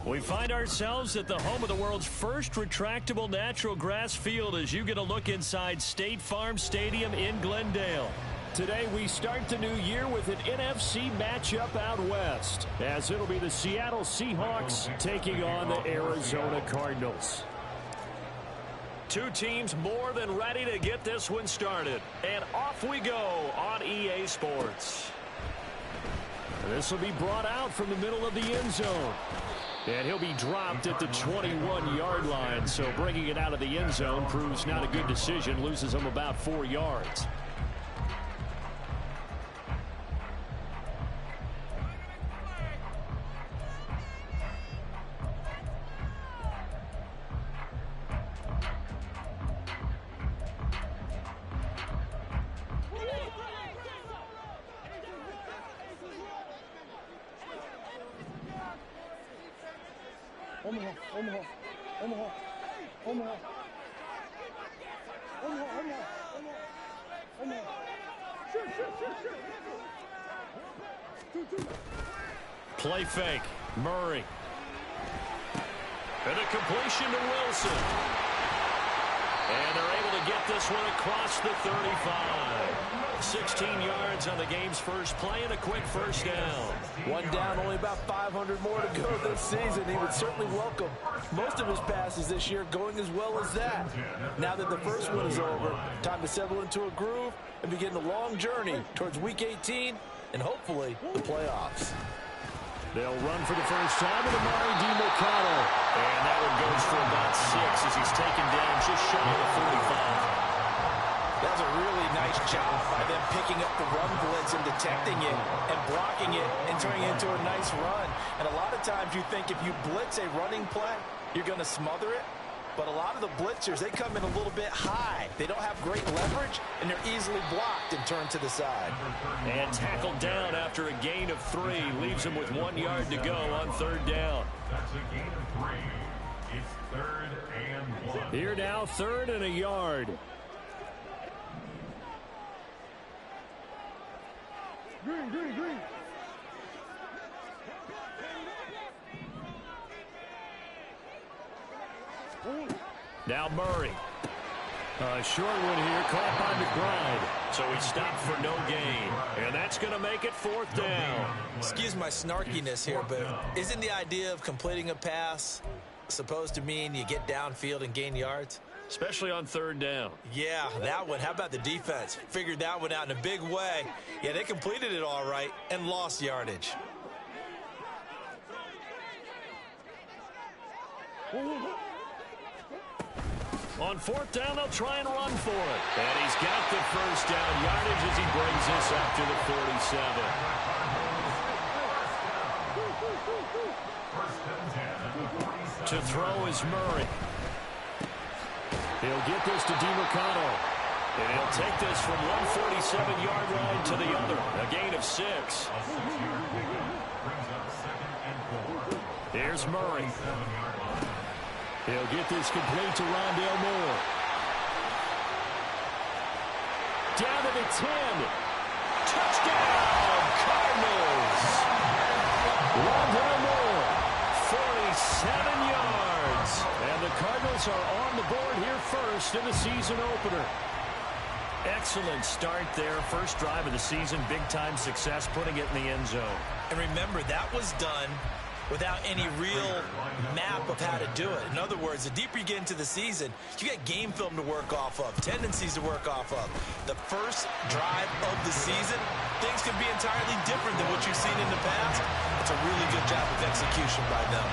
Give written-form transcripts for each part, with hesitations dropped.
We find ourselves at the home of the world's first retractable natural grass field as you get a look inside State Farm Stadium in Glendale. Today we start the new year with an NFC matchup out west, as it'll be the Seattle Seahawks taking on the Arizona Cardinals. Two teams more than ready to get this one started. And off we go on EA Sports. This will be brought out from the middle of the end zone. And he'll be dropped at the 21-yard line. So bringing it out of the end zone proves not a good decision. Loses him about 4 yards. Play fake. Murray. And a completion to Wilson. And they're able to get this one across the 35. 16 yards on the game's first play and a quick first down. One down, only about 500 more to go this season. He would certainly welcome most of his passes this year going as well as that. Now that the first one is over, time to settle into a groove and begin the long journey towards Week 18 and hopefully the playoffs. They'll run for the first time with Amari DiMercato. And that one goes for about 6 as he's taken down just shy of the 45. That's a really nice job by them picking up the run blitz and detecting it and blocking it and turning it into a nice run. And a lot of times you think if you blitz a running play, you're going to smother it. But a lot of the blitzers, they come in a little bit high. They don't have great leverage, and they're easily blocked and turned to the side. And tackled down after a gain of 3. Leaves him with 1 yard to go on third down. That's a gain of 3. It's 3rd and 1. Here now, 3rd and a yard. Green. Now Murray. A short one here, caught by McBride. So he stopped for no gain. And that's going to make it 4th down. Excuse my snarkiness here, but isn't the idea of completing a pass supposed to mean you get downfield and gain yards? Especially on 3rd down. Yeah, that one. How about the defense? Figured that one out in a big way. Yeah, they completed it all right and lost yardage. On 4th down, they'll try and run for it. And he's got the first down yardage as he brings this up to the 47. To throw is Murray. He'll get this to DiMercato. And he'll take this from 147-yard line to the other. A gain of 6. Here's Murray. He'll get this complete to Rondale Moore. Down to the 10. Touchdown, Cardinals. Rondale Moore, 47 yards. And the Cardinals are on the board here first in the season opener. Excellent start there. First drive of the season. Big-time success, putting it in the end zone. And remember, that was done without any real map of how to do it. In other words, the deeper you get into the season, you get game film to work off of, tendencies to work off of. The first drive of the season, things can be entirely different than what you've seen in the past. It's a really good job of execution by them.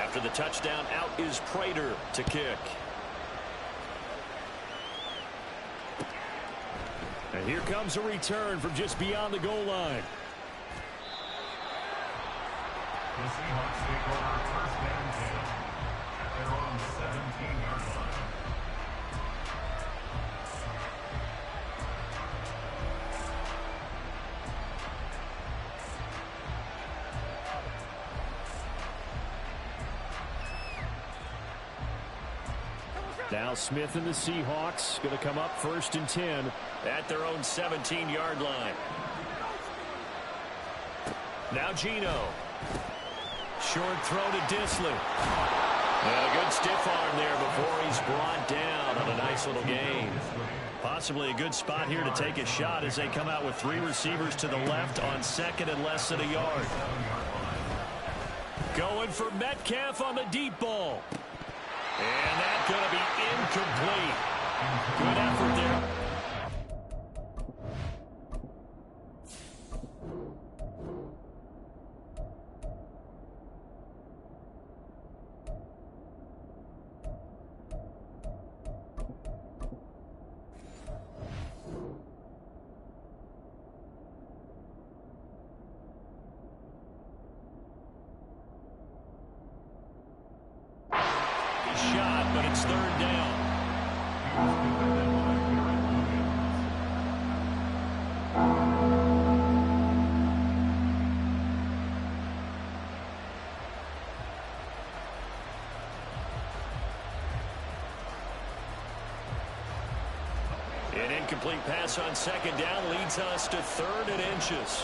After the touchdown, out is Prater to kick. And here comes a return from just beyond the goal line. The Seahawks take over 1st and 10 at their own 17-yard line. Now Smith and the Seahawks going to come up 1st and 10 at their own 17-yard line. Now Geno. Short throw to Disley. And a good stiff arm there before he's brought down on a nice little gain. Possibly a good spot here to take a shot as they come out with 3 receivers to the left on 2nd and less than a yard. Going for Metcalf on the deep ball. And that's going to be incomplete. Good effort there. Shot, but it's 3rd down. An incomplete pass on 2nd down leads us to 3rd and inches.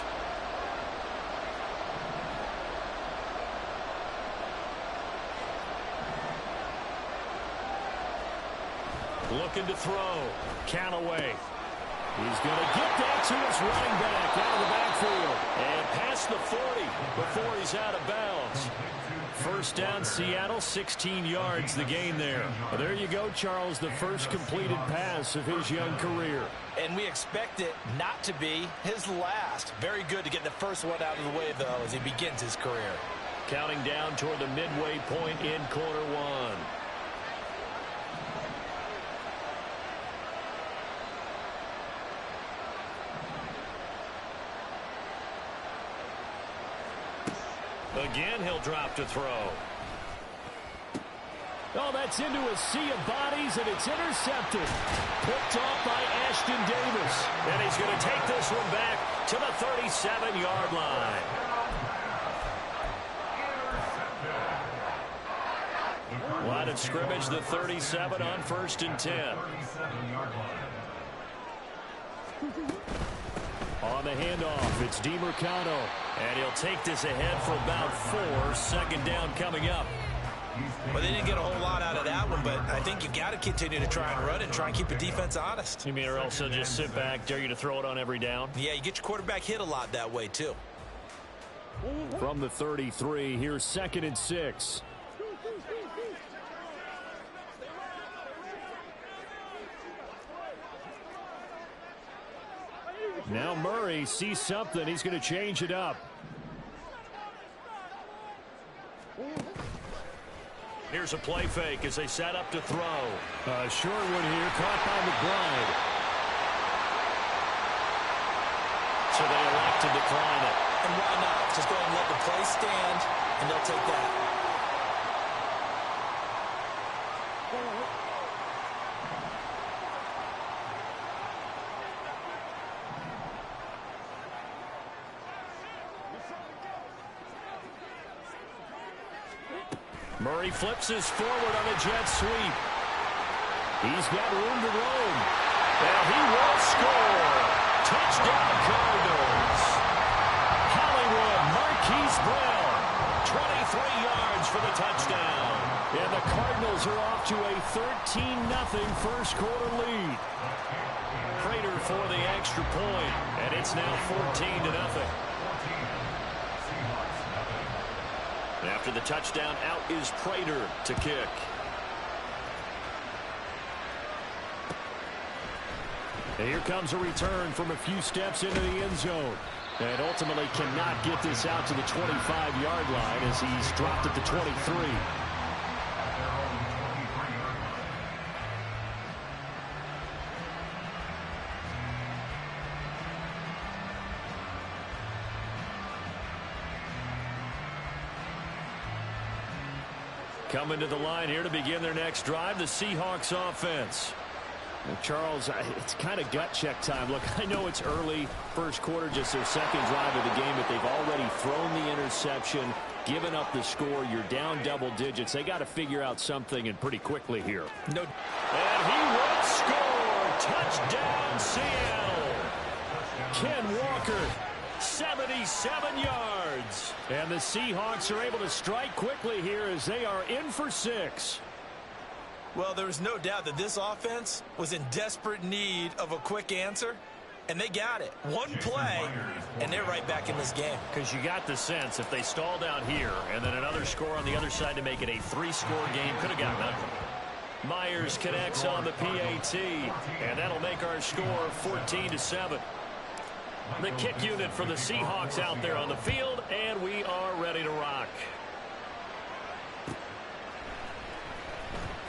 Looking to throw. Callaway. He's going to get that to his running back out of the backfield. And past the 40 before he's out of bounds. 1st down Seattle, 16 yards the gain there. Well, there you go, Charles, the first completed pass of his young career. And we expect it not to be his last. Very good to get the first one out of the way, though, as he begins his career. Counting down toward the midway point in quarter 1. Again, he'll drop to throw. Oh, that's into a sea of bodies, and it's intercepted. Picked off by Ashton Davis. And he's going to take this one back to the 37-yard line. Line of scrimmage, the 37 on 1st and 10. On the handoff, it's DiMercado. And he'll take this ahead for about 4. 2nd down coming up. Well, they didn't get a whole lot out of that one, but I think you got to continue to try and run it and try and keep the defense honest. You mean, or else they'll just sit back, dare you to throw it on every down? Yeah, you get your quarterback hit a lot that way, too. From the 33, here's 2nd and 6. Now Murray sees something. He's going to change it up. Here's a play fake as they set up to throw. Short one here, caught by McBride. So they elect to decline it. And why not? Just go ahead and let the play stand, and they'll take that. Murray flips his forward on a jet sweep. He's got room to roam. And he will score. Touchdown Cardinals. Hollywood Marquise Brown. 23 yards for the touchdown. And the Cardinals are off to a 13-0 first quarter lead. Prater for the extra point. And it's now 14-0. After the touchdown, out is Prater to kick. And here comes a return from a few steps into the end zone. And ultimately cannot get this out to the 25-yard line as he's dropped at the 23. Coming to the line here to begin their next drive, the Seahawks offense. Charles, it's kind of gut check time. Look, I know it's early, first quarter, just their second drive of the game, but they've already thrown the interception, given up the score. You're down double digits. They got to figure out something, and pretty quickly here. No. And he would score. Touchdown, Seattle. Ken Walker, 77 yards. And the Seahawks are able to strike quickly here as they are in for 6. Well, there was no doubt that this offense was in desperate need of a quick answer, and they got it. One play, and they're right back in this game. Because you got the sense if they stalled out here and then another score on the other side to make it a 3-score game, could have got nothing. Myers connects on the PAT, and that'll make our score 14-7. The kick unit for the Seahawks out there on the field, and we are ready to rock.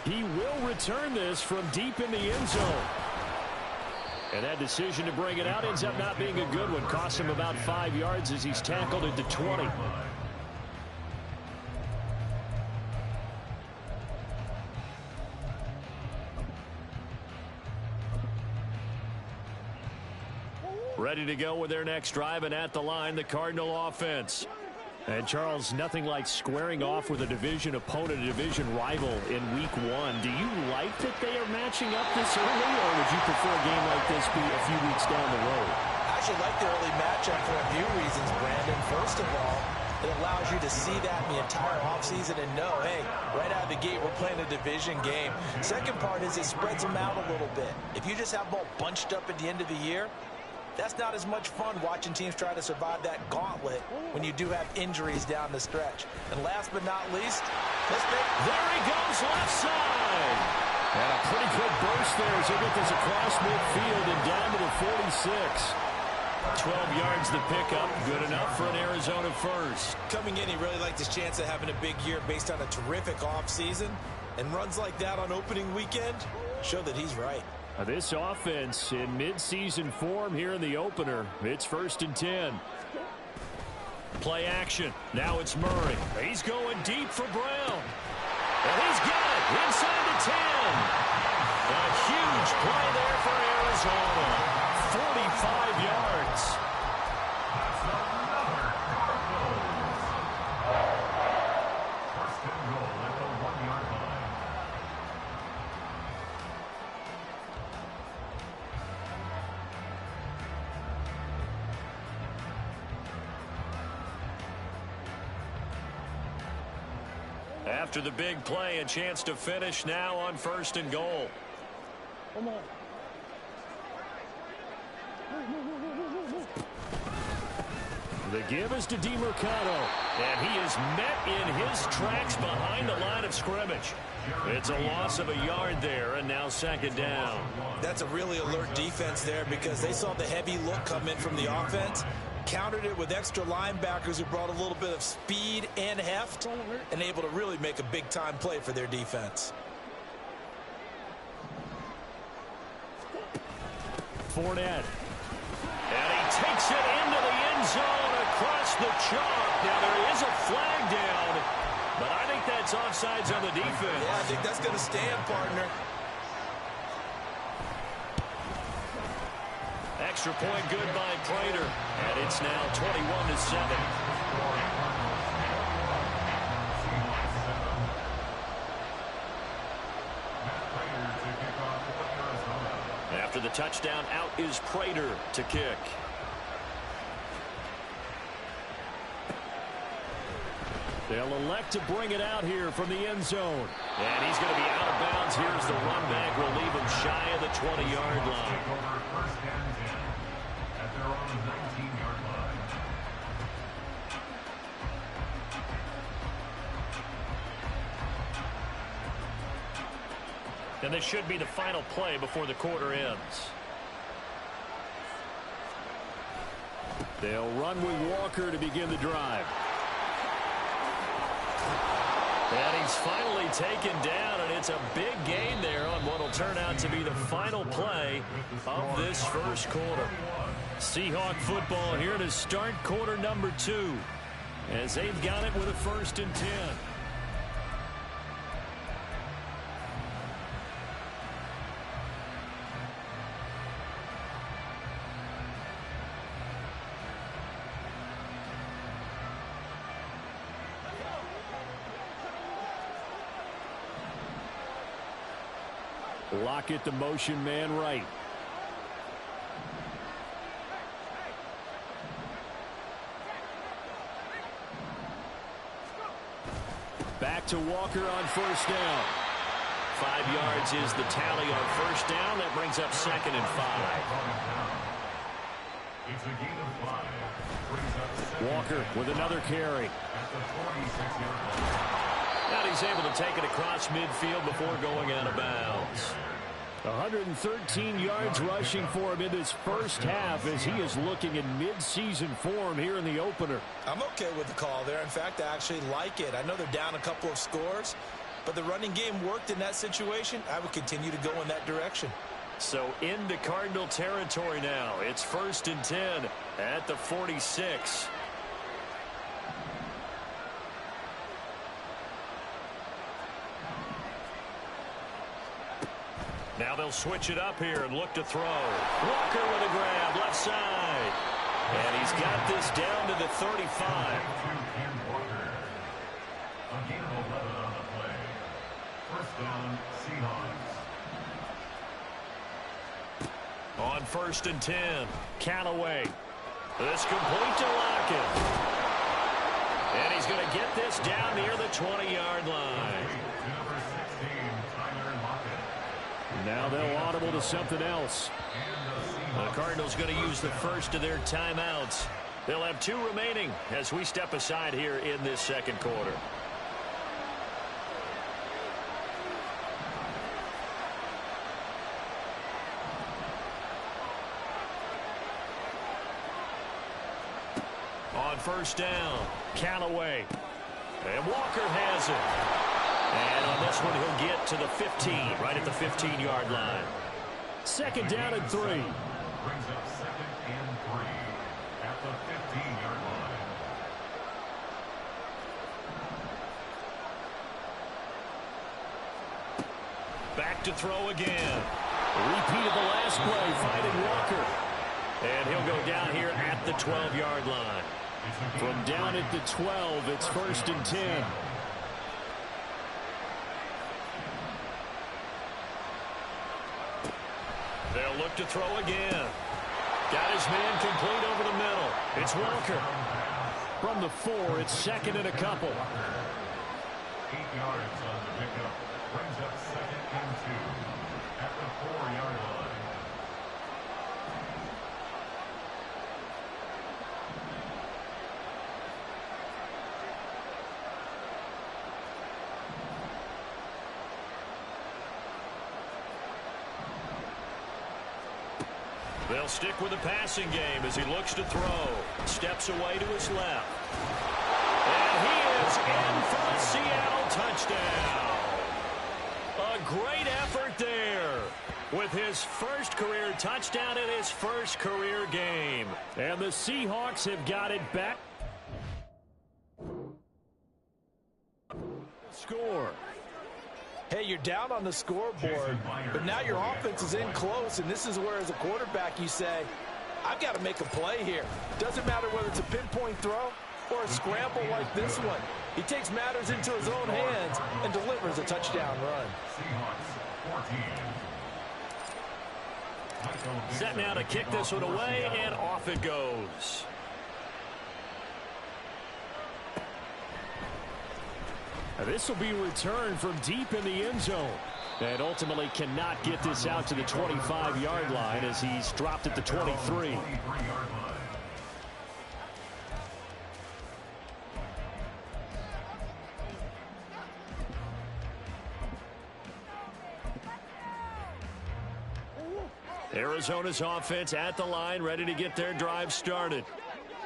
He will return this from deep in the end zone. And that decision to bring it out ends up not being a good one. Cost him about 5 yards as he's tackled at the 20. Ready to go with their next drive, and at the line, the Cardinal offense. And, Charles, nothing like squaring off with a division opponent, a division rival in Week 1. Do you like that they are matching up this early, or would you prefer a game like this be a few weeks down the road? I actually like the early matchup for a few reasons, Brandon. First of all, it allows you to see that in the entire offseason and know, hey, right out of the gate, we're playing a division game. Second part is it spreads them out a little bit. If you just have them all bunched up at the end of the year, that's not as much fun watching teams try to survive that gauntlet when you do have injuries down the stretch. And last but not least, there he goes left side. And a pretty quick burst there as he'll get this across midfield and down to the 46. 12 yards the pickup, good enough for an Arizona first. Coming in, he really liked his chance of having a big year based on a terrific offseason. And runs like that on opening weekend show that he's right. This offense in mid-season form here in the opener. It's 1st and 10. Play action. Now it's Murray. He's going deep for Brown. And he's got it inside the 10. A huge play there for Arizona. 45 yards. After the big play, a chance to finish now on 1st and goal. Come on. The give is to DeMercado, and he is met in his tracks behind the line of scrimmage. It's a loss of a yard there, and now 2nd down. That's a really alert defense there because they saw the heavy look come in from the offense, countered it with extra linebackers who brought a little bit of speed and heft, and able to really make a big-time play for their defense. Fournette. And he takes it into the end zone across the chalk. Now there is a flag down, but I think that's offsides on the defense. Yeah, I think that's going to stand, partner. Extra point good by Prater. And it's now 21-7. After the touchdown, out is Prater to kick. They'll elect to bring it out here from the end zone. And he's going to be out of bounds. Here's the run back. We'll leave him shy of the 20-yard line. And this should be the final play before the quarter ends. They'll run with Walker to begin the drive. And he's finally taken down, and it's a big gain there on what will turn out to be the final play of this first quarter. Seahawk football here to start quarter number 2 as they've got it with a 1st and 10. Lockett, the motion man right. Back to Walker on first down. 5 yards is the tally on first down. That brings up 2nd and 5. It's a gain of 5. Brings up 2nd. Walker with another carry. At the 46-yard line. Now he's able to take it across midfield before going out of bounds. 113 yards rushing for him in his first half as he is looking in mid-season form here in the opener. I'm okay with the call there. In fact, I actually like it. I know they're down a couple of scores, but the running game worked in that situation. I would continue to go in that direction. So into Cardinal territory now. It's 1st and 10 at the 46. Now they'll switch it up here and look to throw. Walker with a grab, left side. And he's got this down to the 35. A gain of 11 on the play. First down, Seahawks. On 1st and 10, Callaway. This complete to Lockett. And he's going to get this down near the 20-yard line. Number 16, Tyler Lockett. Now they'll audible to something else. The Cardinals going to use the first of their timeouts. They'll have 2 remaining as we step aside here in this second quarter. On first down, Callaway. And Walker has it. And on this one, he'll get to the 15, right at the 15-yard line. 2nd down and 3. Brings up 2nd and 3 at the 15-yard line. Back to throw again. Repeat of the last play, finding Walker. And he'll go down here at the 12-yard line. From down at the 12, it's 1st and 10. They'll look to throw again. Got his man complete over the middle. It's Walker. From the 4, it's 2nd and a couple. 8 yards on the pickup. Brings up 2nd and 2 at the 4-yard line. They'll stick with the passing game as he looks to throw. Steps away to his left. And he is in for the Seattle touchdown. A great effort there with his first career touchdown in his first career game. And the Seahawks have got it back. Score. Hey, you're down on the scoreboard, but now your offense is in close, and this is where, as a quarterback, you say, I've got to make a play here. Doesn't matter whether it's a pinpoint throw or a scramble like this one. He takes matters into his own hands and delivers a touchdown run. Set now to kick this one away, and off it goes. This will be returned from deep in the end zone. And ultimately cannot get this out to the 25-yard line as he's dropped at the 23. Arizona's offense at the line, ready to get their drive started.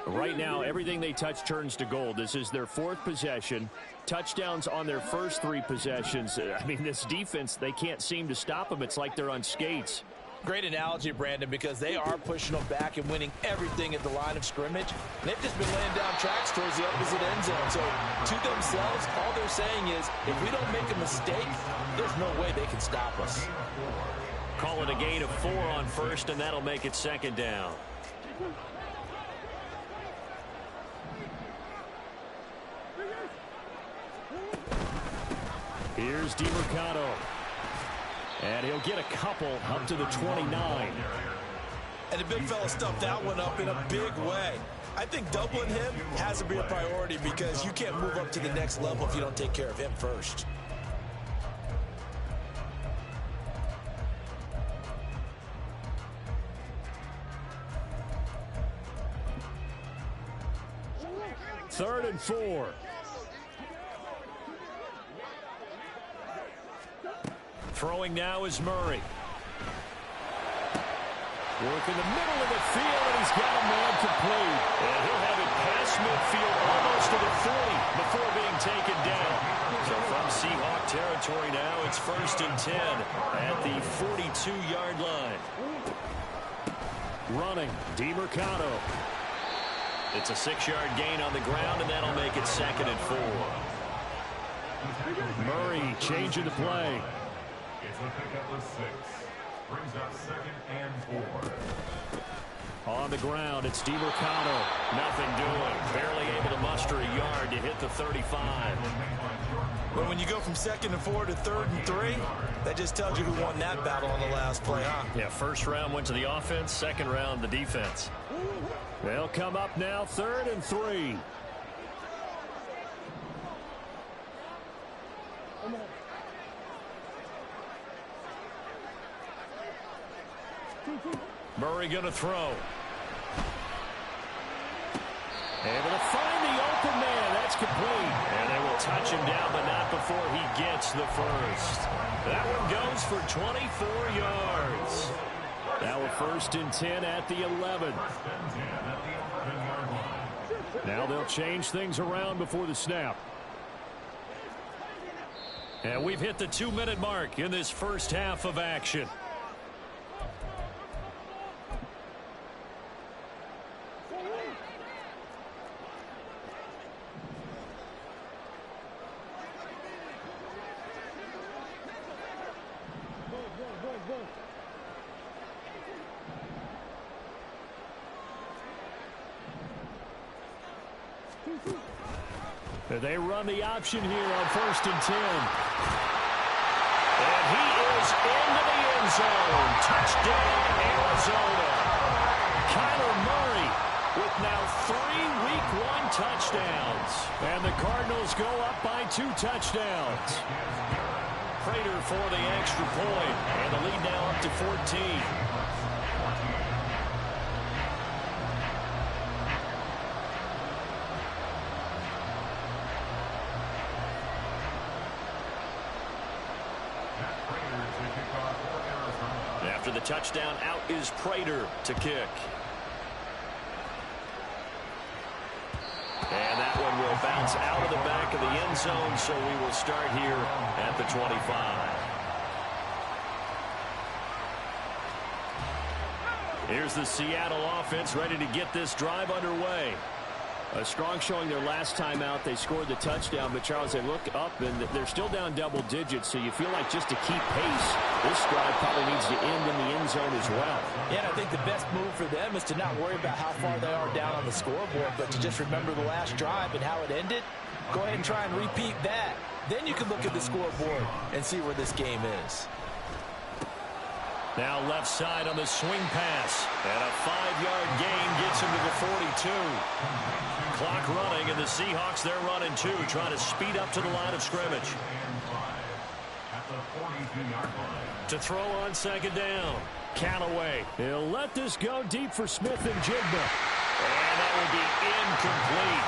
Right now, everything they touch turns to gold. This is their 4th possession. Touchdowns on their first 3 possessions. I mean, this defense, they can't seem to stop them. It's like they're on skates. Great analogy, Brandon, because they are pushing them back and winning everything at the line of scrimmage. They've just been laying down tracks towards the opposite end zone. So to themselves, all they're saying is, if we don't make a mistake, there's no way they can stop us. Call it a gain of 4 on first, and that'll make it 2nd down. Here's DiMercado. And he'll get a couple up to the 29. And the big fella stuffed that one up in a big way. I think doubling him has to be a priority because you can't move up to the next level if you don't take care of him first. Third and 4. Throwing now is Murray. Work in the middle of the field, and he's got a man complete. And he'll have it past midfield almost to the 40 before being taken down. So from Seahawk territory now, it's 1st and 10 at the 42-yard line. Running, DeMercado. It's a 6-yard gain on the ground, and that'll make it 2nd and 4. Murray changing the play. It's a pickup of 6. Brings up 2nd and 4. On the ground, it's DeMercado. Nothing doing. Barely able to muster a yard to hit the 35. But when you go from 2nd and 4 to 3rd and 3, that just tells you who won that battle on the last play, huh? Yeah, first round went to the offense, second round the defense. They'll come up now, 3rd and 3. Murray going to throw. Able to find the open man. That's complete. And they will touch him down, but not before he gets the first. That one goes for 24 yards. Now a 1st and 10 at the 11. Now they'll change things around before the snap. And we've hit the 2-minute mark in this first half of action. They run the option here on 1st and 10. And he is into the end zone. Touchdown, Arizona. Kyler Murray with now 3 Week 1 touchdowns. And the Cardinals go up by 2 touchdowns. Prater for the extra point. And the lead now up to 14. After the touchdown, out is Prater to kick. And that one will bounce out of the back of the end zone, so we will start here at the 25. Here's the Seattle offense ready to get this drive underway. A strong showing their last time out. They scored the touchdown, but Charles, they look up and they're still down double digits, so you feel like just to keep pace, this drive probably needs to end in the end zone as well. Yeah, and I think the best move for them is to not worry about how far they are down on the scoreboard, but to just remember the last drive and how it ended. Go ahead and try and repeat that. Then you can look at the scoreboard and see where this game is. Now left side on the swing pass. And a 5-yard gain gets him to the 42. Clock running, and the Seahawks, they're running too, trying to speed up to the line of scrimmage. To throw on 2nd down. Callaway. He'll let this go deep for Smith and Jigba. And that will be incomplete.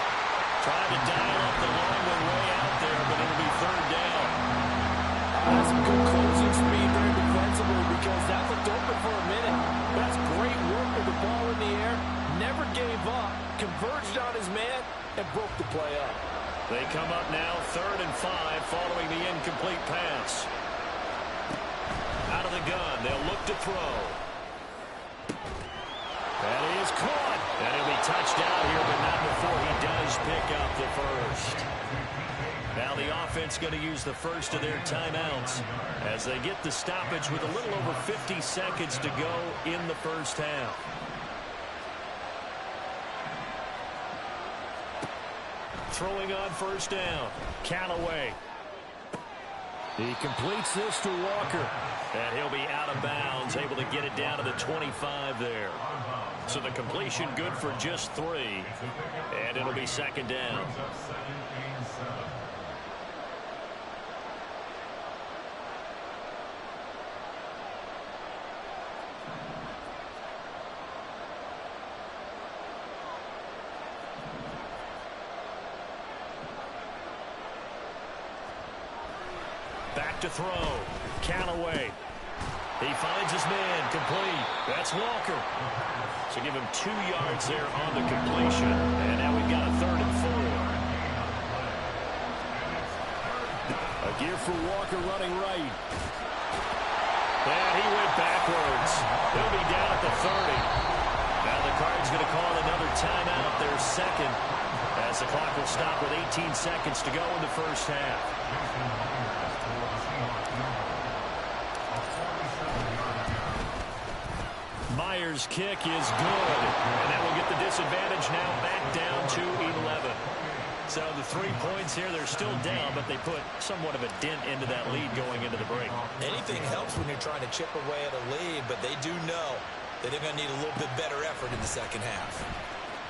Trying to dial up the long one way out there, but it'll be 3rd down. That's some good closing speed there defensively because that looked open for a minute. That's great work with the ball in the air. Never gave up, converged on his man, and broke the play up. They come up now 3rd and 5 following the incomplete pass. Out of the gun, they'll look to throw. That is caught. And he'll be touched out here, but not before he does pick up the first. Now the offense going to use the first of their timeouts as they get the stoppage with a little over 50 seconds to go in the first half. Throwing on 1st down. Callaway. He completes this to Walker. And he'll be out of bounds, able to get it down to the 25 there. So the completion good for just 3. And it'll be second down. Back to throw. Callaway. He finds his man. Complete. That's Walker. So give him 2 yards there on the completion. And now we've got a 3rd and 4. A gear for Walker running right. And he went backwards. He'll be down at the 30. Now the Cards going to call another timeout, their second, as the clock will stop with 18 seconds to go in the first half. Myers' kick is good, and that will get the disadvantage now back down to 11. So the 3 points here, they're still down, but they put somewhat of a dent into that lead going into the break. Anything helps when you're trying to chip away at a lead, but they do know that they're going to need a little bit better effort in the second half.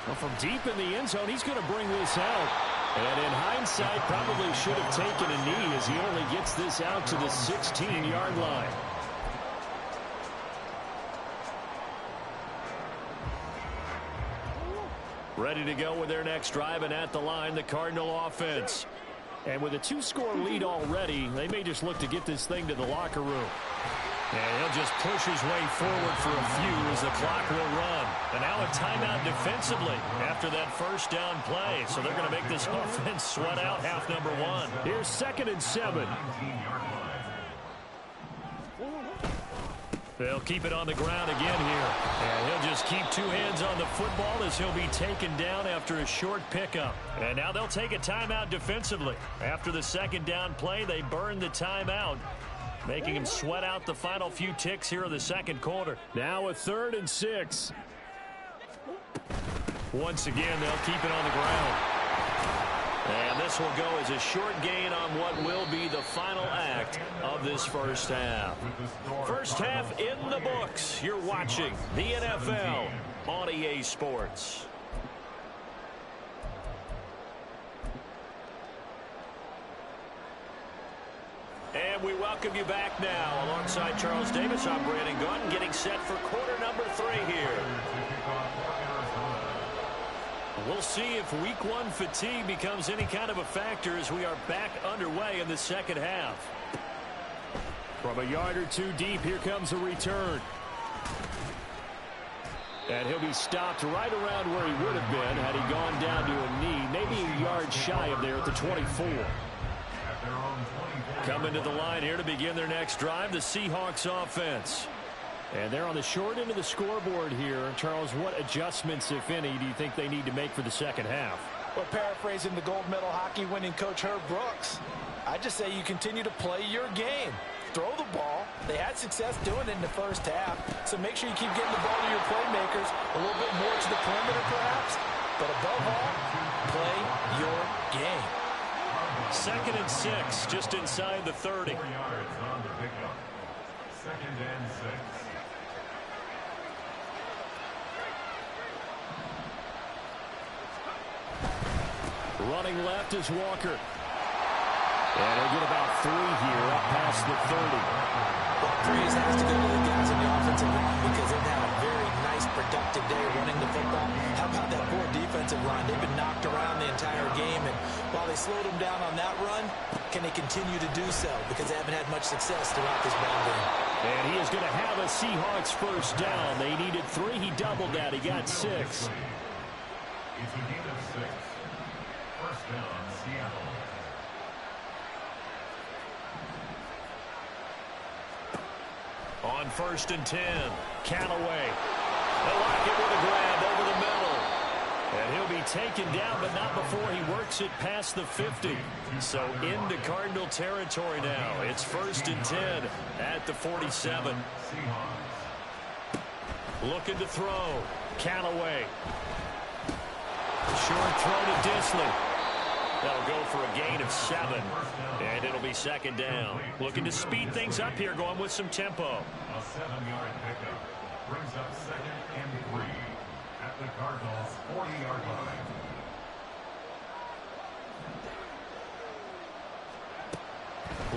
Well, from deep in the end zone, he's going to bring this out. And in hindsight, probably should have taken a knee as he only gets this out to the 16-yard line. Ready to go with their next drive, and at the line, the Cardinal offense. And with a 2-score lead already, they may just look to get this thing to the locker room. And he'll just push his way forward for a few as the clock will run. And now a timeout defensively after that first down play. So they're going to make this offense sweat out half number 1. Here's 2nd and 7. They'll keep it on the ground again here. And he'll just keep 2 hands on the football as he'll be taken down after a short pickup. And now they'll take a timeout defensively. After the second down play, they burn the timeout, making him sweat out the final few ticks here in the second quarter. Now a 3rd and 6. Once again, they'll keep it on the ground. And this will go as a short gain on what will be the final act of this first half. First half in the books. You're watching the NFL on EA Sports. And we welcome you back now. Alongside Charles Davis, I'm Brandon Gunn, getting set for quarter number 3 here. We'll see if week 1 fatigue becomes any kind of a factor as we are back underway in the second half. From a yard or 2 deep, here comes a return. And he'll be stopped right around where he would have been had he gone down to a knee, maybe a yard shy of there at the 24. Coming to the line here to begin their next drive, the Seahawks offense. And they're on the short end of the scoreboard here. Charles, what adjustments, if any, do you think they need to make for the second half? Well, paraphrasing the gold medal hockey winning coach Herb Brooks, I just say you continue to play your game. Throw the ball. They had success doing it in the first half, so make sure you keep getting the ball to your playmakers, a little bit more to the perimeter perhaps, but above all, play your game. 2nd and 6, just inside the 30. 4 yards on the pickup. 2nd and 6. Running left is Walker. And he'll get about 3 here up past the 30. Well, praise has to go to the guys in the offensive line because they've had a very nice, productive day running the football. How about that poor defensive line? They've been knocked around the entire game, and while they slowed them down on that run, can they continue to do so? Because they haven't had much success throughout this ball game. And he is going to have a Seahawks first down. They needed 3. He doubled that. He got 6. It's a gain of 6. First down, Seattle. On 1st and 10, Callaway. They'll lock it with a grab over the middle. And he'll be taken down, but not before he works it past the 50. So into Cardinal territory now. It's 1st and 10 at the 47. Looking to throw. Callaway. Short throw to Disley. That'll go for a gain of 7. And it'll be second down. Looking to speed things up here, going with some tempo. A 7-yard pickup brings up 2nd and 3 at the Cardinals' 40-yard line.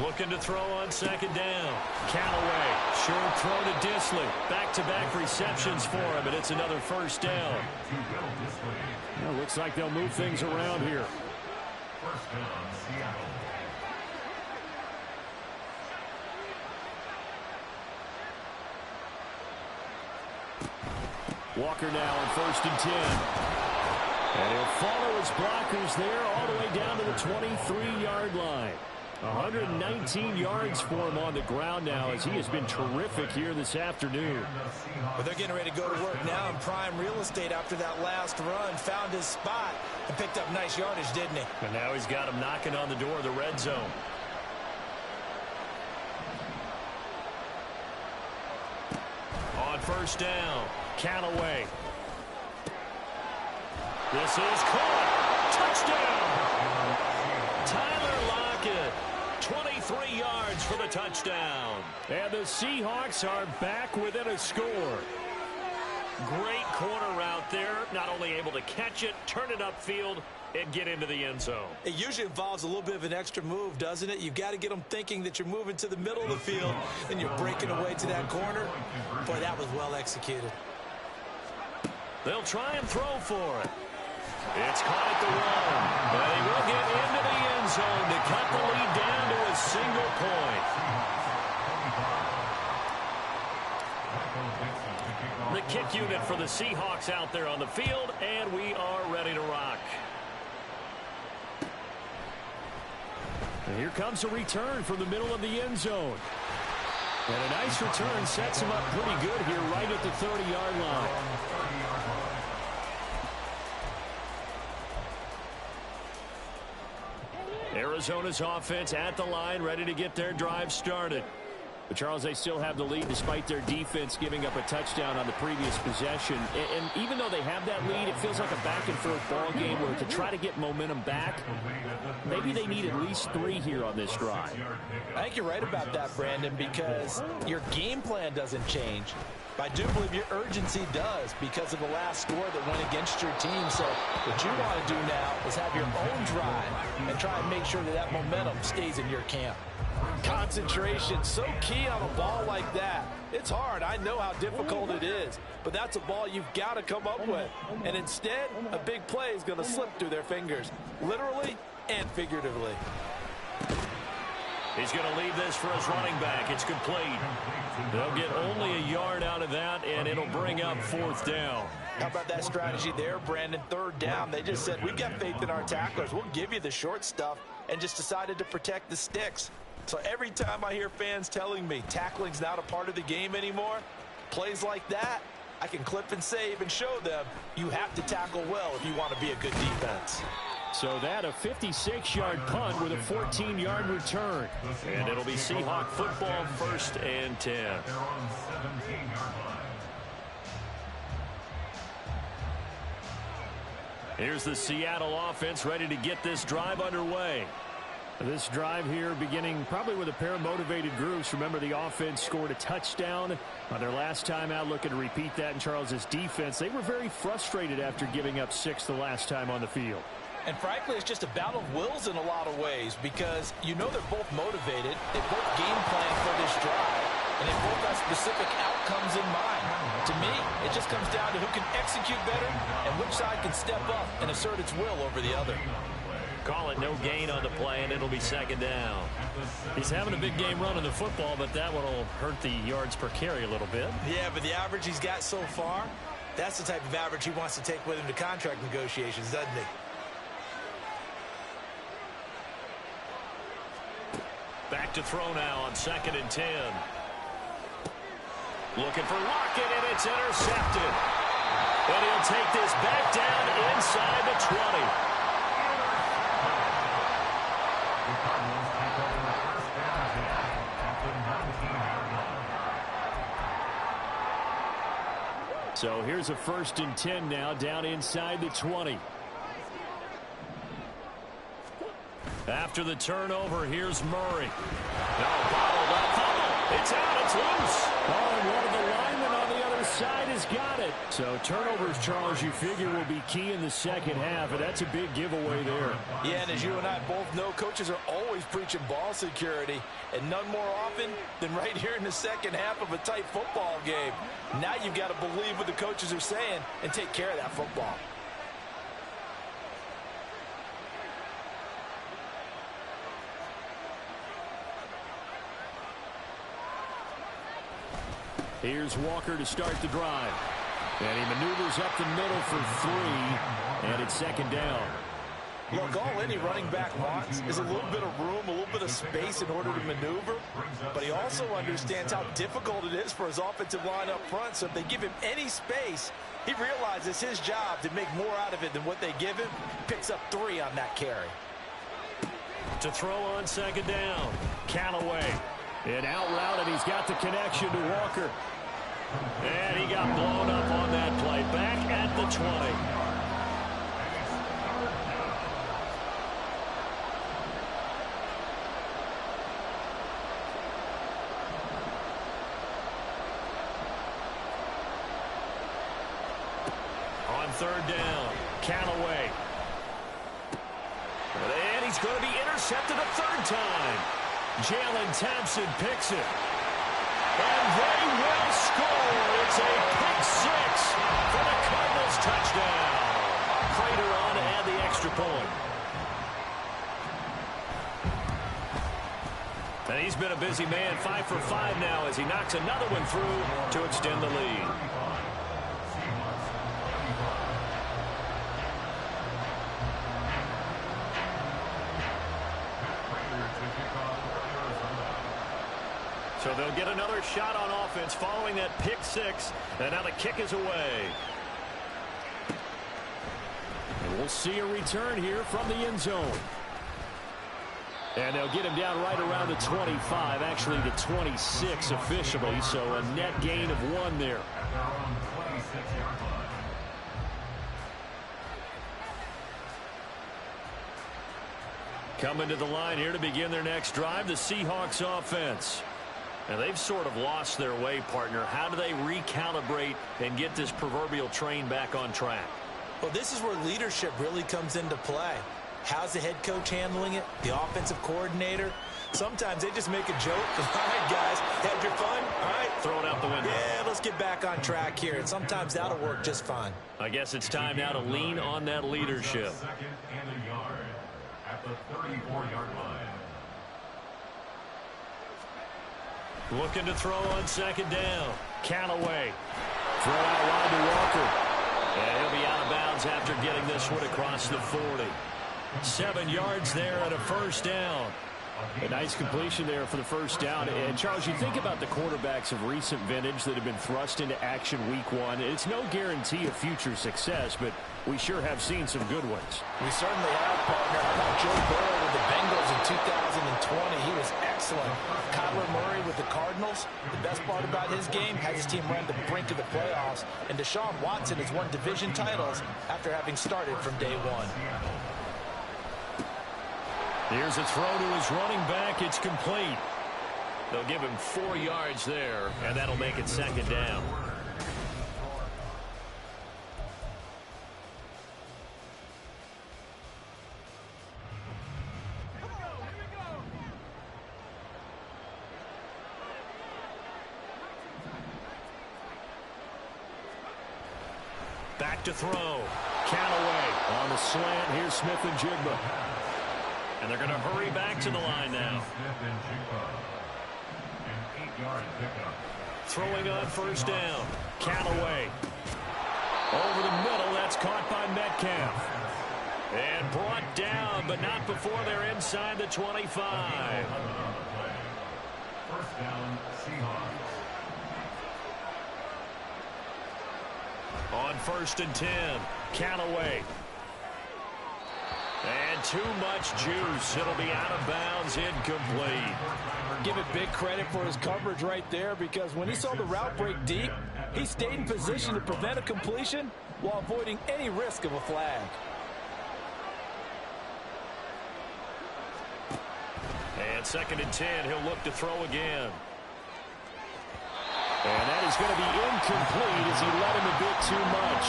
Looking to throw on second down. Callaway, short throw to Disley. Back-to-back receptions for him, and it's another first down. To Will Disley. Looks like they'll move things around here. First down, Seattle. Walker now on 1st and 10. And he'll follow his blockers there all the way down to the 23-yard line. 119 yards for him on the ground now, as he has been terrific here this afternoon. But they're getting ready to go to work now in prime real estate after that last run. Found his spot and picked up nice yardage, didn't he? And now he's got him knocking on the door of the red zone. On first down, Callaway. This is caught. Touchdown. Tyler Lockett. 23 yards for the touchdown. And the Seahawks are back within a score. Great corner route there. Not only able to catch it, turn it upfield, and get into the end zone. It usually involves a little bit of an extra move, doesn't it? You've got to get them thinking that you're moving to the middle of the field and you're breaking away to that corner. Boy, that was well executed. They'll try and throw for it. It's caught at the 1. But he will get into the end zone to cut the lead down to a single point. The kick unit for the Seahawks out there on the field, and we are ready to rock. And here comes a return from the middle of the end zone. And a nice return sets him up pretty good here right at the 30-yard line. Arizona's offense at the line, ready to get their drive started. But, Charles, they still have the lead despite their defense giving up a touchdown on the previous possession. And even though they have that lead, it feels like a back-and-forth ball game where to try to get momentum back, maybe they need at least 3 here on this drive. I think you're right about that, Brandon, because your game plan doesn't change. But I do believe your urgency does because of the last score that went against your team. So what you want to do now is have your own drive and try and make sure that that momentum stays in your camp. Concentration, so key on a ball like that. It's hard. I know how difficult it is. But that's a ball you've got to come up with. And instead, a big play is going to slip through their fingers, literally and figuratively. He's going to leave this for his running back. It's complete. They'll get only a yard out of that, and it'll bring up 4th down. How about that strategy there, Brandon? 3rd down. They just said, we've got faith in our tacklers. We'll give you the short stuff, and just decided to protect the sticks. So every time I hear fans telling me tackling's not a part of the game anymore, plays like that, I can clip and save and show them you have to tackle well if you want to be a good defense. So that a 56-yard punt with a 14-yard return. And it'll be Seahawk football, 1st and 10. They're on 17-yard line. Here's the Seattle offense ready to get this drive underway. This drive here beginning probably with a pair of motivated groups. Remember, the offense scored a touchdown on their last time out, looking to repeat that in Charles's defense. They were very frustrated after giving up 6 the last time on the field. And frankly, it's just a battle of wills in a lot of ways because you know they're both motivated. They both game plan for this drive, and they both have specific outcomes in mind. To me, it just comes down to who can execute better and which side can step up and assert its will over the other. Call it no gain on the play, and it'll be 2nd down. He's having a big game running the football, but that one will hurt the yards per carry a little bit. Yeah, but the average he's got so far, that's the type of average he wants to take with him to contract negotiations, doesn't he? Back to throw now on 2nd and 10. Looking for Lockett, and it's intercepted. And he'll take this back down inside the 20. So here's a 1st and 10 now, down inside the 20. After the turnover, here's Murray. No, bottled up. Fumble. It's out. It's loose. Oh, and one of the linemen on the other side has got it. So turnovers, Charles, you figure will be key in the second half, and that's a big giveaway there. Yeah, and as you and I both know, coaches are always preaching ball security, and none more often than right here in the second half of a tight football game. Now you've got to believe what the coaches are saying and take care of that football. Here's Walker to start the drive. And he maneuvers up the middle for 3, and it's second down. Look, all any running back wants is a little bit of room, a little bit of space in order to maneuver, but he also understands how difficult it is for his offensive line up front, so if they give him any space, he realizes his job to make more out of it than what they give him, picks up 3 on that carry. To throw on second down, Callaway. An out route, and he's got the connection to Walker. And he got blown up on that play. Back at the 20. On third down, Callaway. And he's going to be intercepted a third time. Jalen Thompson picks it. And they will score. It's a pick 6 for the Cardinals touchdown. Prater on to add the extra point. And he's been a busy man, 5 for 5 now as he knocks another one through to extend the lead. So they'll get another shot on offense following that pick 6. And now the kick is away. And we'll see a return here from the end zone. And they'll get him down right around the 25, actually the 26 officially. So a net gain of 1 there. Coming to the line here to begin their next drive, the Seahawks offense. And they've sort of lost their way, partner. How do they recalibrate and get this proverbial train back on track? Well, this is where leadership really comes into play. How's the head coach handling it? The offensive coordinator? Sometimes they just make a joke. All right, guys, had your fun? All right. Throw it out the window. Yeah, let's get back on track here. And sometimes that'll work just fine. I guess it's time now to lean on that leadership. Second and a yard at the 34-yard line. Looking to throw on second down. Callaway. Throw out wide to Walker. And he'll be out of bounds after getting this one across the 40. 7 yards there and a first down. A nice completion there for the first down. And, Charles, you think about the quarterbacks of recent vintage that have been thrust into action week 1. It's no guarantee of future success, but we sure have seen some good ones. We certainly have, partner. How about Joe Burrow with the Bengals in 2020? He was excellent. Kyler Murray with the Cardinals. The best part about his game, had his team run the brink of the playoffs. And Deshaun Watson has won division titles after having started from day 1. Here's a throw to his running back. It's complete. They'll give him 4 yards there, and that'll make it second down. Back to throw. Callaway on the slant. Here's Smith and Jigba. And they're going to hurry back to the line now. Throwing on first down. Callaway. Over the middle. That's caught by Metcalf. And brought down, but not before they're inside the 25. First down, Seahawks. On 1st and 10. Callaway. And too much juice. It'll be out of bounds, incomplete. Give it big credit for his coverage right there, because when he saw the route break deep, he stayed in position to prevent a completion while avoiding any risk of a flag. 2nd and 10. He'll look to throw again. And that is going to be incomplete as he led him a bit too much.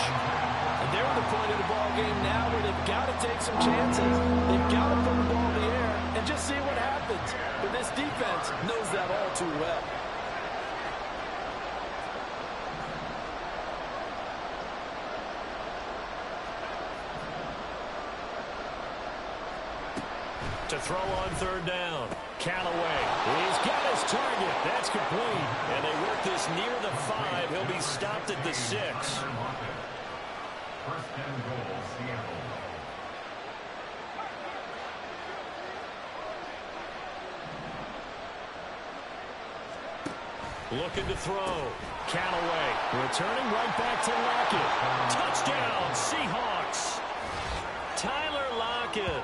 And they're at the point of the ball game now where they've got to take some chances. They've got to put the ball in the air and just see what happens. But this defense knows that all too well. To throw on 3rd down. Callaway, he's got his target. That's complete. And they work this near the 5. He'll be stopped at the 6. 1st and goal, Seattle. Looking to throw. Callaway returning right back to Lockett. Touchdown, Seahawks. Tyler Lockett.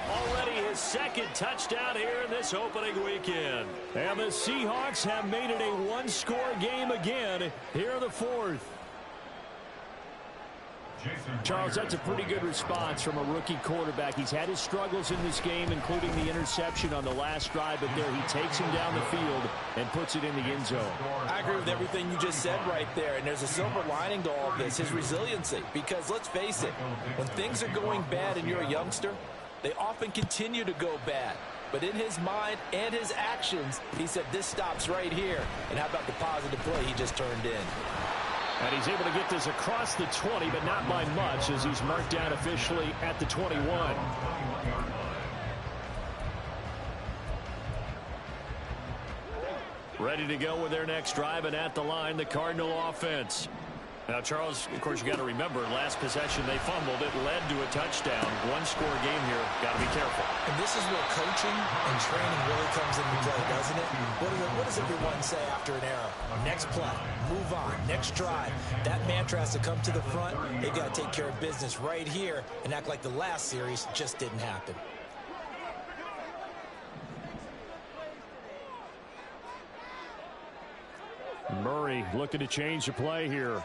Already his 2nd touchdown here in this opening weekend. And the Seahawks have made it a one-score game again here in the 4th. Charles, that's a pretty good response from a rookie quarterback. He's had his struggles in this game, including the interception on the last drive, but there he takes him down the field and puts it in the end zone. I agree with everything you just said right there, and there's a silver lining to all of this, his resiliency. Because let's face it, when things are going bad and you're a youngster, they often continue to go bad. But in his mind and his actions, he said this stops right here. And how about the positive play he just turned in? And he's able to get this across the 20, but not by much, as he's marked down officially at the 21. Ready to go with their next drive, and at the line, the Cardinal offense. Now, Charles, of course, you got to remember, last possession they fumbled. It led to a touchdown. One-score game here. Got to be careful. And this is where coaching and training really comes into play, doesn't it? What does everyone say after an error? Next play, move on, next drive. That mantra has to come to the front. They've got to take care of business right here and act like the last series just didn't happen. Murray looking to change the play here.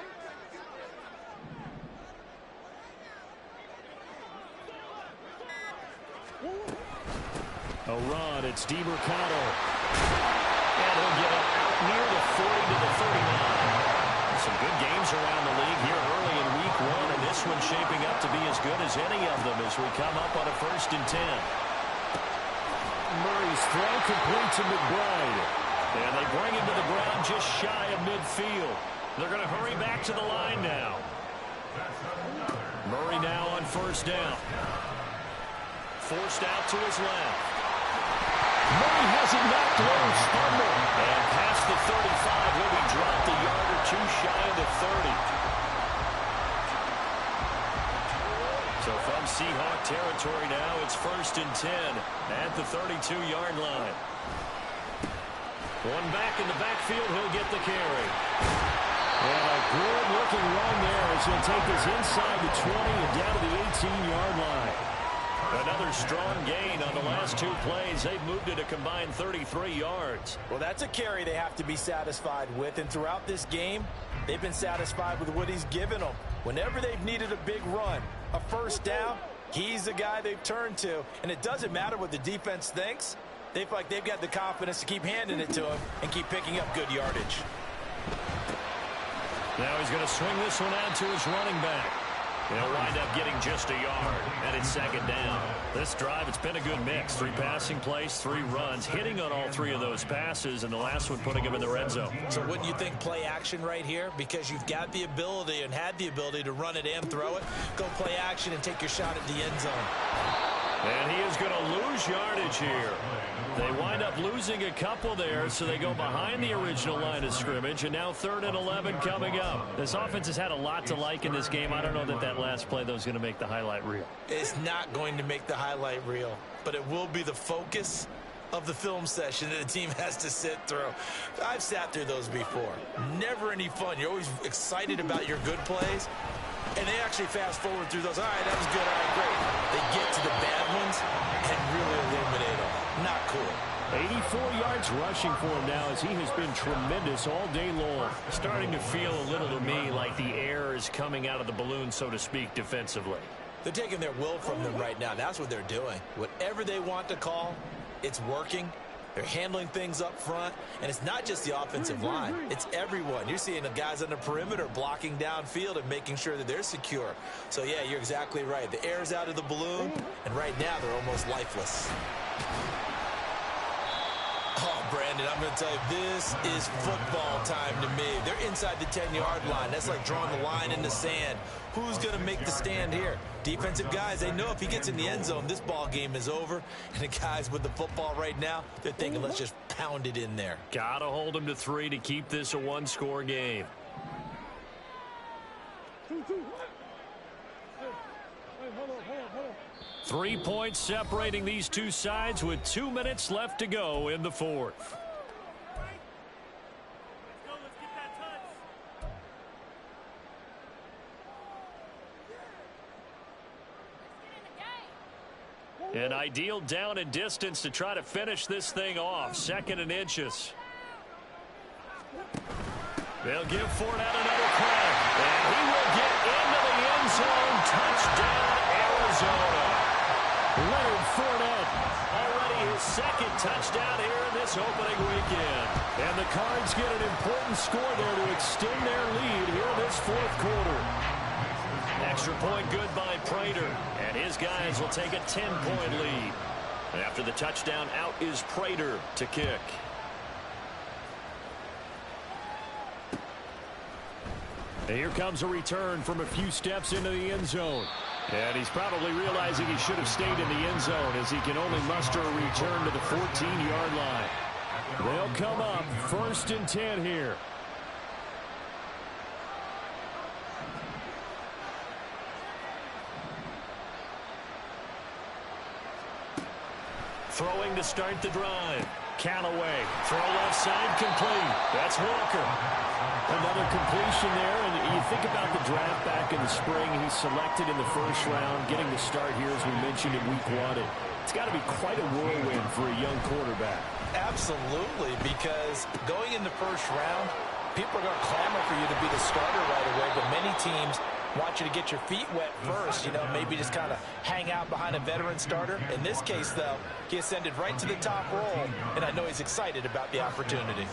A run, it's DeMercado. And he'll get it out near the 40 to the 39. Some good games around the league here early in week 1, and this one's shaping up to be as good as any of them as we come up on a 1st and 10. Murray's throw complete to McBride. And they bring him to the ground just shy of midfield. They're going to hurry back to the line now. Murray now on 1st down. Forced out to his left. Murray has it knocked loose. Fumble. And past the 35, he'll be dropped a yard or 2 shy of the 30. So from Seahawk territory now, it's 1st and 10 at the 32-yard line. One back in the backfield, he'll get the carry. And a good-looking run there as he'll take us inside the 20 and down to the 18-yard line. Another strong gain on the last 2 plays. They've moved it a combined 33 yards. Well, that's a carry they have to be satisfied with. And throughout this game, they've been satisfied with what he's given them. Whenever they've needed a big run, a 1st down, he's the guy they've turned to. And it doesn't matter what the defense thinks. They feel like they've got the confidence to keep handing it to him and keep picking up good yardage. Now he's going to swing this one out to his running back. He'll wind up getting just a yard, and it's 2nd down. This drive, it's been a good mix. 3 passing plays, 3 runs, hitting on all 3 of those passes, and the last one putting him in the red zone. So wouldn't you think play action right here? Because you've got the ability and had the ability to run it and throw it. Go play action and take your shot at the end zone. And he is going to lose yardage here. They wind up losing a couple there, so they go behind the original line of scrimmage, and now 3rd and 11 coming up. This offense has had a lot to like in this game. I don't know that last play, though, is going to make the highlight reel. It's not going to make the highlight reel, but it will be the focus of the film session that the team has to sit through. I've sat through those before. Never any fun. You're always excited about your good plays, and they actually fast forward through those. All right, that was good. All right, great. They get to the bad ones and really illuminate them. Not cool. 84 yards rushing for him now as he has been tremendous all day long. Starting to feel a little to me like the air is coming out of the balloon, so to speak, defensively. They're taking their will from them right now. That's what they're doing. Whatever they want to call, it's working, They're handling things up front, and it's not just the offensive line. It's everyone. You're seeing the guys on the perimeter blocking downfield and making sure that they're secure. So, yeah, you're exactly right. The air's out of the balloon, and right now they're almost lifeless. Oh, Brandon, I'm going to tell you, this is football time to me. They're inside the 10-yard line. That's like drawing the line in the sand. Who's going to make the stand here? Defensive guys, they know if he gets in the end zone, this ball game is over. And the guys with the football right now, they're thinking, let's just pound it in there. Got to hold him to 3 to keep this a one-score game. 2-2. Hey, hold on. 3 points separating these two sides with 2 minutes left to go in the fourth. An ideal down and distance to try to finish this thing off. 2nd and inches. They'll give Fournette another crack. And he will get into the end zone. Touchdown, Arizona. Leonard Fournette, already his 2nd touchdown here in this opening weekend. And the Cards get an important score there to extend their lead here in this 4th quarter. Extra point good by Prater. And his guys will take a 10-point lead. And after the touchdown, out is Prater to kick. And here comes a return from a few steps into the end zone. And he's probably realizing he should have stayed in the end zone as he can only muster a return to the 14-yard line. They'll come up 1st and 10 here. Throwing to start the drive. Callaway. Throw left side complete. That's Walker. Another completion there, and you think about the draft back in the spring. He's selected in the 1st round, getting the start here as we mentioned in week 1. It's got to be quite a whirlwind for a young quarterback. Absolutely, because going in the 1st round, people are going to clamor for you to be the starter right away, but many teams want you to get your feet wet first, maybe just kind of hang out behind a veteran starter. In this case, though, he ascended right to the top role, and I know he's excited about the opportunity.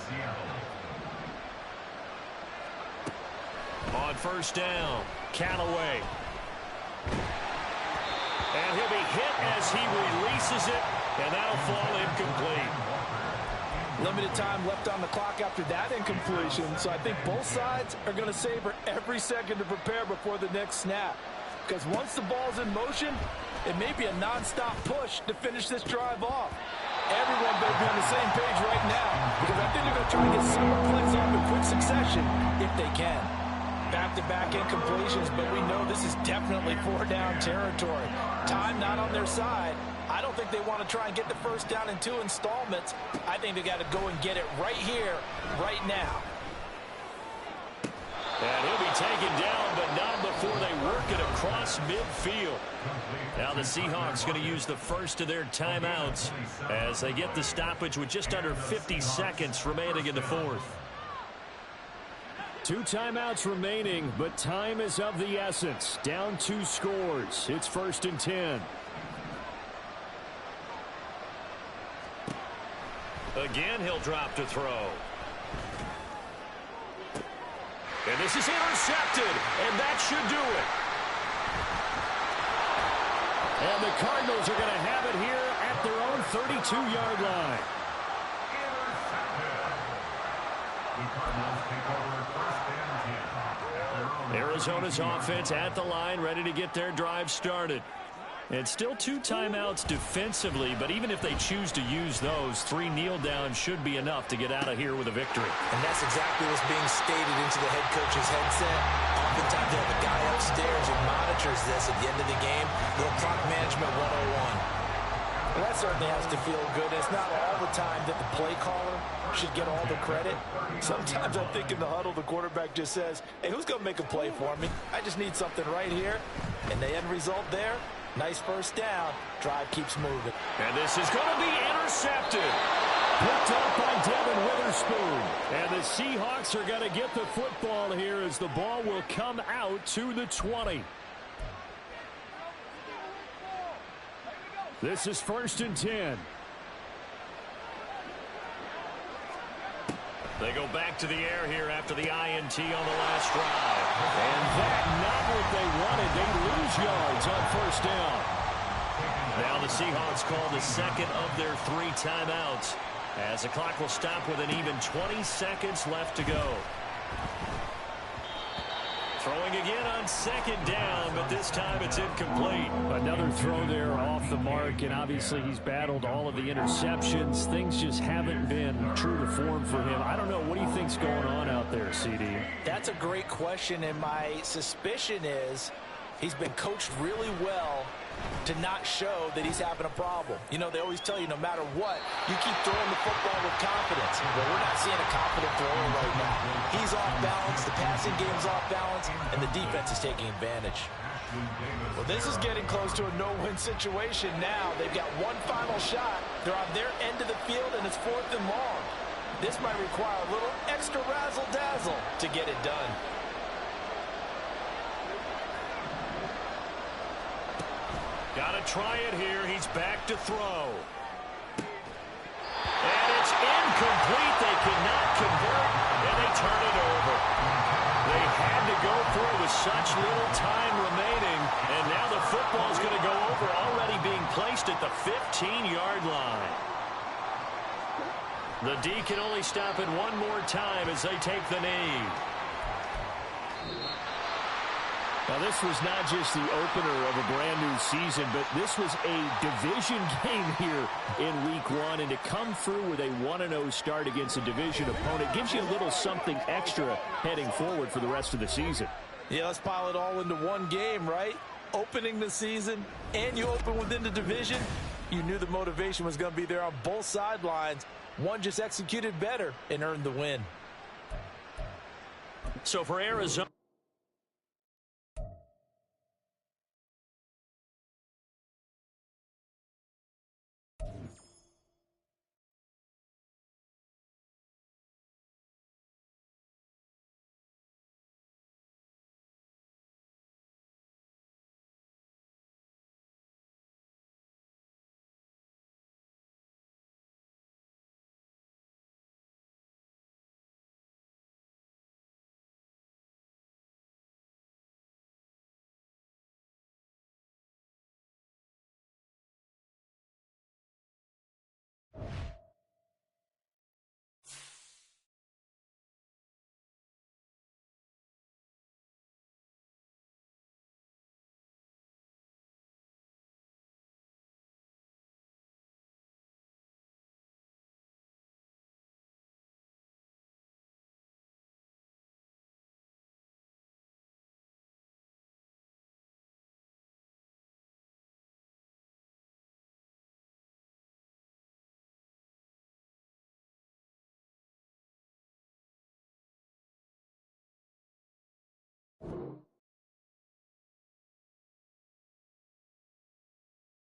On 1st down, Callaway. And he'll be hit as he releases it, and that'll fall incomplete. Limited time left on the clock after that incompletion, so I think both sides are going to savor every second to prepare before the next snap. Because once the ball's in motion, it may be a non-stop push to finish this drive off. Everyone better be on the same page right now, because I think they're going to try and get several plays off in quick succession if they can. Back-to-back incompletions, but we know this is definitely 4-down territory. Time not on their side. I don't think they want to try and get the 1st down in 2 installments. I think they got to go and get it right here, right now. And he'll be taken down, but not before they work it across midfield. Now the Seahawks going to use the 1st of their timeouts as they get the stoppage with just under 50 seconds remaining in the 4th. 2 timeouts remaining, but time is of the essence. Down 2 scores. It's 1st and 10. Again, he'll drop to throw. And this is intercepted, and that should do it. And the Cardinals are going to have it here at their own 32-yard line. Arizona's offense at the line, ready to get their drive started. It's still 2 timeouts defensively, but even if they choose to use those, 3 kneel downs should be enough to get out of here with a victory. And that's exactly what's being stated into the head coach's headset. Oftentimes they have a guy upstairs who monitors this at the end of the game. Little clock management 101. Well, that certainly has to feel good. It's not all the time that the play caller should get all the credit. Sometimes I think in the huddle, the quarterback just says, hey, who's going to make a play for me? I just need something right here. And the end result there, nice 1st down. Drive keeps moving. And this is going to be intercepted. Picked up by Devin Witherspoon. And the Seahawks are going to get the football here as the ball will come out to the 20. This is 1st and 10. They go back to the air here after the INT on the last drive. And that, not what they wanted. They lose yards on first down. Now the Seahawks call the second of their 3 timeouts, as the clock will stop with an even 20 seconds left to go. Throwing again on second down, but this time it's incomplete. Another throw there off the mark, and obviously he's battled all of the interceptions. Things just haven't been true to form for him. I don't know. What do you think's going on out there, CD? That's a great question, and my suspicion is he's been coached really well to not show that he's having a problem. You know, they always tell you no matter what, you keep throwing the football with confidence. Well, we're not seeing a confident thrower right now. He's off balance, the passing game's off balance, and the defense is taking advantage. Well, this is getting close to a no-win situation now. They've got one final shot. They're on their end of the field, and it's 4th and long. This might require a little extra razzle-dazzle to get it done. Gotta try it here. He's back to throw. And it's incomplete. They cannot convert, and they turn it over. They had to go through with such little time remaining, and now the football is going to go over, already being placed at the 15-yard line. The D can only stop it one more time as they take the knee. Now, this was not just the opener of a brand-new season, but this was a division game here in Week 1. And to come through with a 1-0 start against a division opponent gives you a little something extra heading forward for the rest of the season. Yeah, let's pile it all into one game, right? Opening the season, and you open within the division. You knew the motivation was going to be there on both sidelines. One just executed better and earned the win. So for Arizona,